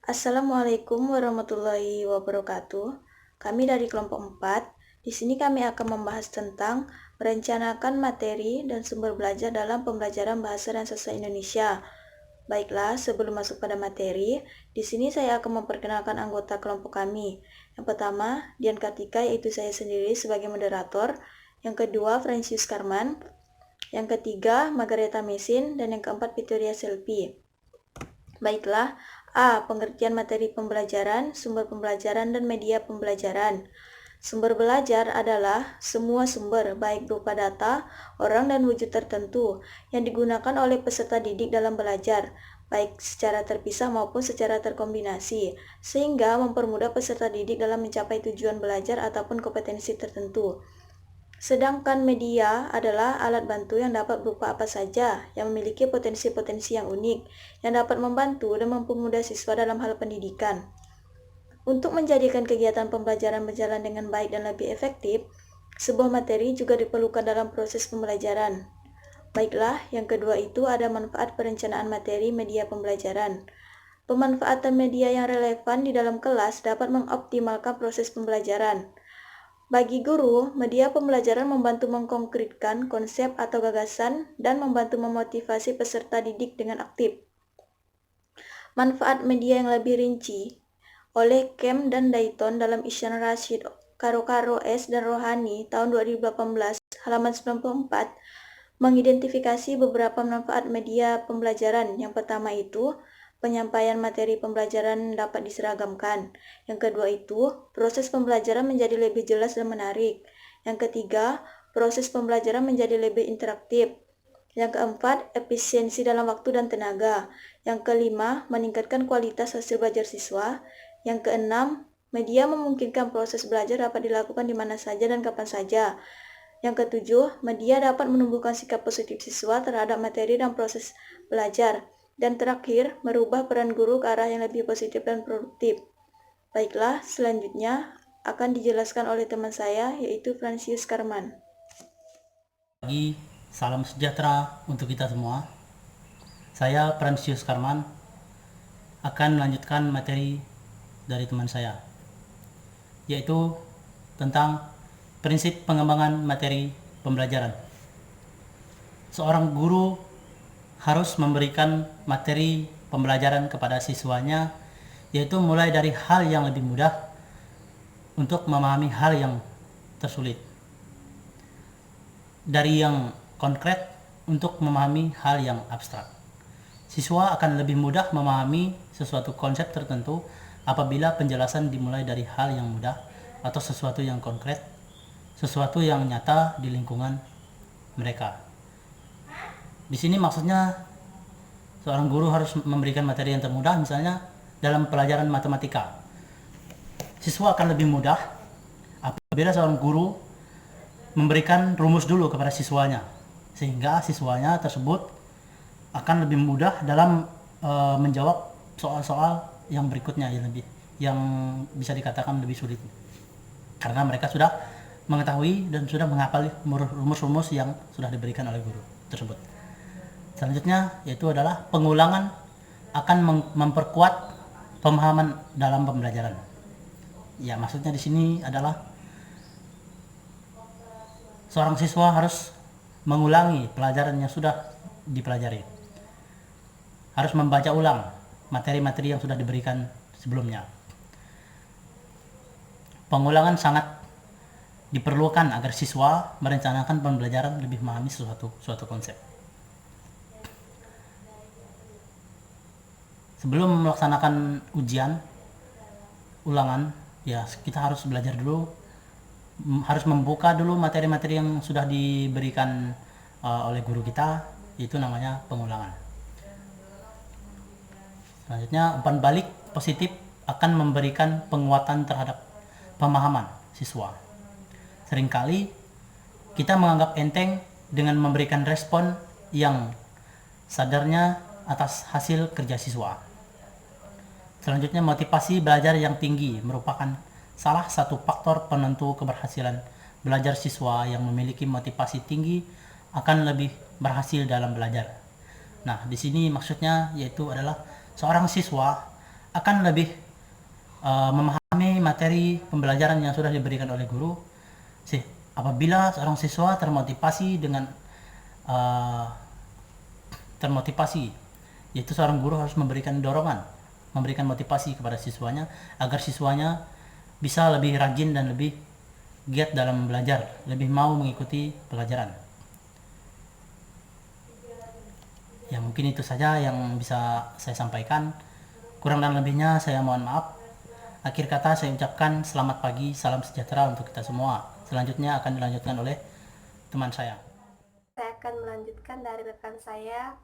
Assalamualaikum warahmatullahi wabarakatuh. Kami dari kelompok 4. Di sini kami akan membahas tentang merencanakan materi dan sumber belajar dalam pembelajaran bahasa dan sastra Indonesia. Baiklah, sebelum masuk pada materi, di sini saya akan memperkenalkan anggota kelompok kami. Yang pertama, Dian Kartika, yaitu saya sendiri sebagai moderator. Yang kedua, Francis Karman. Yang ketiga, Margareta Mesin. Dan yang keempat, Victoria Selvi. Baiklah, A. Pengertian materi pembelajaran, sumber pembelajaran, dan media pembelajaran. Sumber belajar adalah semua sumber, baik berupa data, orang, dan wujud tertentu, yang digunakan oleh peserta didik dalam belajar, baik secara terpisah maupun secara terkombinasi, sehingga mempermudah peserta didik dalam mencapai tujuan belajar ataupun kompetensi tertentu. Sedangkan media adalah alat bantu yang dapat berupa apa saja yang memiliki potensi-potensi yang unik, yang dapat membantu dan mempermudah siswa dalam hal pendidikan. Untuk menjadikan kegiatan pembelajaran berjalan dengan baik dan lebih efektif, sebuah materi juga diperlukan dalam proses pembelajaran. Baiklah, yang kedua itu ada manfaat perencanaan materi media pembelajaran. Pemanfaatan media yang relevan di dalam kelas dapat mengoptimalkan proses pembelajaran. Bagi guru, media pembelajaran membantu mengkonkretkan konsep atau gagasan dan membantu memotivasi peserta didik dengan aktif. Manfaat media yang lebih rinci oleh Kem dan Dayton dalam Isyan Rashid Karo-Karo S dan Rohani tahun 2018 halaman 94 mengidentifikasi beberapa manfaat media pembelajaran. Yang pertama itu penyampaian materi pembelajaran dapat diseragamkan. Yang kedua itu proses pembelajaran menjadi lebih jelas dan menarik. Yang ketiga, proses pembelajaran menjadi lebih interaktif. Yang keempat, efisiensi dalam waktu dan tenaga. Yang kelima, meningkatkan kualitas hasil belajar siswa. Yang keenam, media memungkinkan proses belajar dapat dilakukan di mana saja dan kapan saja. Yang ketujuh, media dapat menumbuhkan sikap positif siswa terhadap materi dan proses belajar. Dan terakhir, merubah peran guru ke arah yang lebih positif dan produktif. Baiklah, selanjutnya akan dijelaskan oleh teman saya, yaitu Francis Karman. Salam sejahtera untuk kita semua. Saya Francis Karman akan melanjutkan materi dari teman saya, yaitu tentang prinsip pengembangan materi pembelajaran. Seorang guru harus memberikan materi pembelajaran kepada siswanya, yaitu mulai dari hal yang lebih mudah untuk memahami hal yang tersulit, dari yang konkret untuk memahami hal yang abstrak. Siswa akan lebih mudah memahami sesuatu konsep tertentu apabila penjelasan dimulai dari hal yang mudah atau sesuatu yang konkret, sesuatu yang nyata di lingkungan mereka. Di sini maksudnya seorang guru harus memberikan materi yang termudah, misalnya dalam pelajaran matematika. Siswa akan lebih mudah apabila seorang guru memberikan rumus dulu kepada siswanya, sehingga siswanya tersebut akan lebih mudah dalam menjawab soal-soal yang berikutnya yang bisa dikatakan lebih sulit, karena mereka sudah mengetahui dan sudah menghafal rumus-rumus yang sudah diberikan oleh guru tersebut. Selanjutnya yaitu adalah pengulangan akan memperkuat pemahaman dalam pembelajaran. Ya, maksudnya di sini adalah seorang siswa harus mengulangi pelajaran yang sudah dipelajari, harus membaca ulang materi-materi yang sudah diberikan sebelumnya. Pengulangan sangat diperlukan agar siswa merencanakan pembelajaran lebih memahami suatu konsep. Sebelum melaksanakan ujian ulangan, ya kita harus belajar dulu, harus membuka dulu materi-materi yang sudah diberikan oleh guru kita, itu namanya pengulangan. Selanjutnya, umpan balik positif akan memberikan penguatan terhadap pemahaman siswa. Seringkali kita menganggap enteng dengan memberikan respon yang sadarnya atas hasil kerja siswa. Selanjutnya, motivasi belajar yang tinggi merupakan salah satu faktor penentu keberhasilan belajar. Siswa yang memiliki motivasi tinggi akan lebih berhasil dalam belajar. Nah, di sini maksudnya yaitu adalah seorang siswa akan lebih memahami materi pembelajaran yang sudah diberikan oleh guru. Apabila seorang siswa termotivasi, yaitu seorang guru harus memberikan dorongan, memberikan motivasi kepada siswanya agar siswanya bisa lebih rajin dan lebih giat dalam belajar, lebih mau mengikuti pelajaran. Ya, mungkin itu saja yang bisa saya sampaikan. Kurang dan lebihnya saya mohon maaf. Akhir kata saya ucapkan selamat pagi, salam sejahtera untuk kita semua. Selanjutnya akan dilanjutkan oleh teman saya. Saya akan melanjutkan dari rekan saya.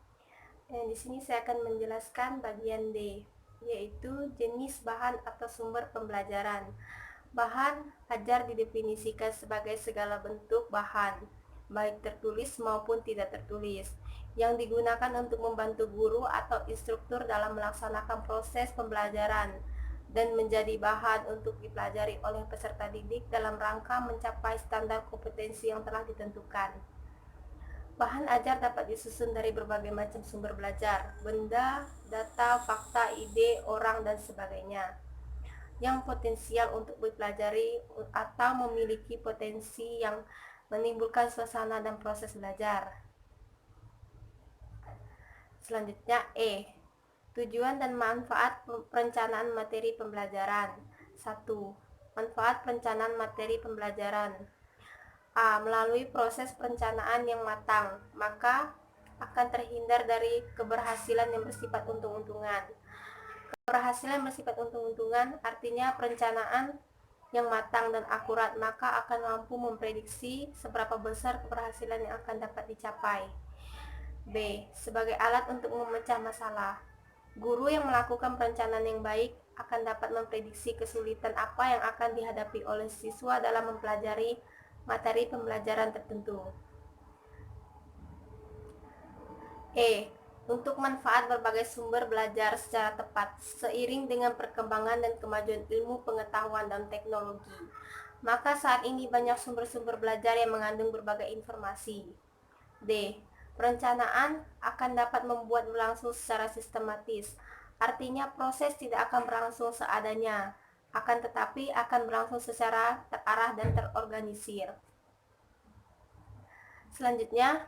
Di sini saya akan menjelaskan bagian D, yaitu jenis bahan atau sumber pembelajaran. Bahan ajar didefinisikan sebagai segala bentuk bahan, baik tertulis maupun tidak tertulis, yang digunakan untuk membantu guru atau instruktur dalam melaksanakan proses pembelajaran dan menjadi bahan untuk dipelajari oleh peserta didik dalam rangka mencapai standar kompetensi yang telah ditentukan. Bahan ajar dapat disusun dari berbagai macam sumber belajar, benda, data, fakta, ide, orang, dan sebagainya, yang potensial untuk dipelajari atau memiliki potensi yang menimbulkan suasana dan proses belajar. Selanjutnya E. Tujuan dan manfaat perencanaan materi pembelajaran. 1. Manfaat perencanaan materi pembelajaran. A. Melalui proses perencanaan yang matang, maka akan terhindar dari keberhasilan yang bersifat untung-untungan. Keberhasilan bersifat untung-untungan artinya perencanaan yang matang dan akurat, maka akan mampu memprediksi seberapa besar keberhasilan yang akan dapat dicapai. B. Sebagai alat untuk memecah masalah. Guru yang melakukan perencanaan yang baik akan dapat memprediksi kesulitan apa yang akan dihadapi oleh siswa dalam mempelajari materi pembelajaran tertentu. E. Untuk manfaat berbagai sumber belajar secara tepat seiring dengan perkembangan dan kemajuan ilmu pengetahuan dan teknologi. Maka saat ini banyak sumber-sumber belajar yang mengandung berbagai informasi. D. Perencanaan akan dapat membuat berlangsung secara sistematis. Artinya proses tidak akan berlangsung seadanya, akan tetapi akan berlangsung secara terarah dan terorganisir. Selanjutnya,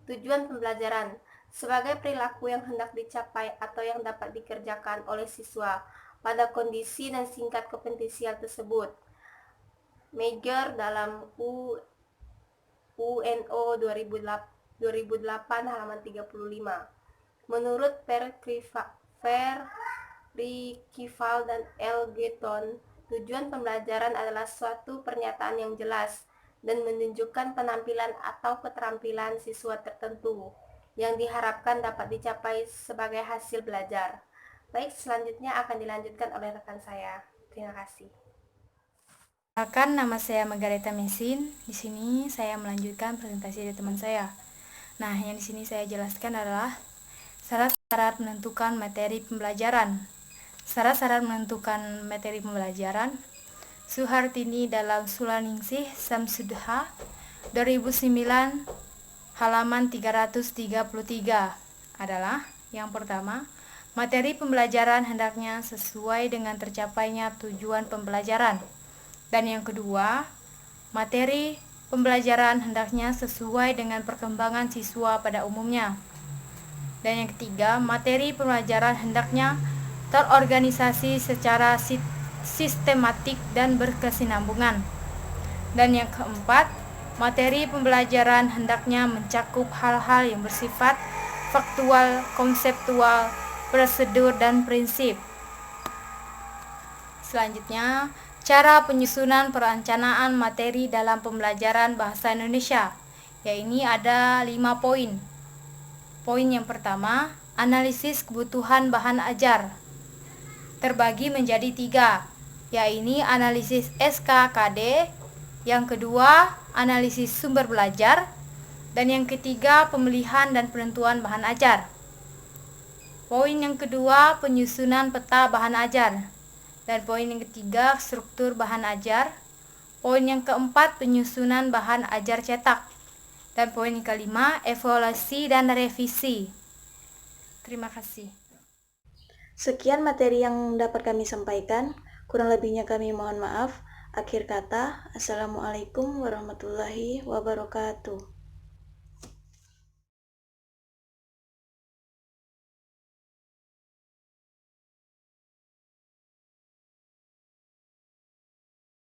tujuan pembelajaran sebagai perilaku yang hendak dicapai atau yang dapat dikerjakan oleh siswa pada kondisi dan tingkat kompetensial tersebut. Major dalam UNO 2008 halaman 35. Menurut Percival dan L. Getton, tujuan pembelajaran adalah suatu pernyataan yang jelas dan menunjukkan penampilan atau keterampilan siswa tertentu yang diharapkan dapat dicapai sebagai hasil belajar. Baik, selanjutnya akan dilanjutkan oleh rekan saya. Terima kasih. Perkenalkan, nama saya Margareta Mesin. Di sini saya melanjutkan presentasi dari teman saya. Nah, yang di sini saya jelaskan adalah syarat-syarat menentukan materi pembelajaran. Syarat-syarat menentukan materi pembelajaran. Suhartini dalam Sulaningsih Samsudha 2009 halaman 333 adalah yang pertama, materi pembelajaran hendaknya sesuai dengan tercapainya tujuan pembelajaran. Dan yang kedua, materi pembelajaran hendaknya sesuai dengan perkembangan siswa pada umumnya. Dan yang ketiga, materi pembelajaran hendaknya terorganisasi secara sistematik dan berkesinambungan. Dan yang keempat, materi pembelajaran hendaknya mencakup hal-hal yang bersifat faktual, konseptual, prosedur, dan prinsip. Selanjutnya, cara penyusunan perencanaan materi dalam pembelajaran bahasa Indonesia, yaitu ada 5 poin. Poin yang pertama, analisis kebutuhan bahan ajar. Terbagi menjadi 3, yaitu analisis SKKD, yang kedua, analisis sumber belajar, dan yang ketiga, pemilihan dan penentuan bahan ajar. Poin yang kedua, penyusunan peta bahan ajar. Dan poin yang ketiga, struktur bahan ajar. Poin yang keempat, penyusunan bahan ajar cetak. Dan poin yang kelima, evaluasi dan revisi. Terima kasih. Sekian materi yang dapat kami sampaikan. Kurang lebihnya kami mohon maaf. Akhir kata, Assalamualaikum warahmatullahi wabarakatuh.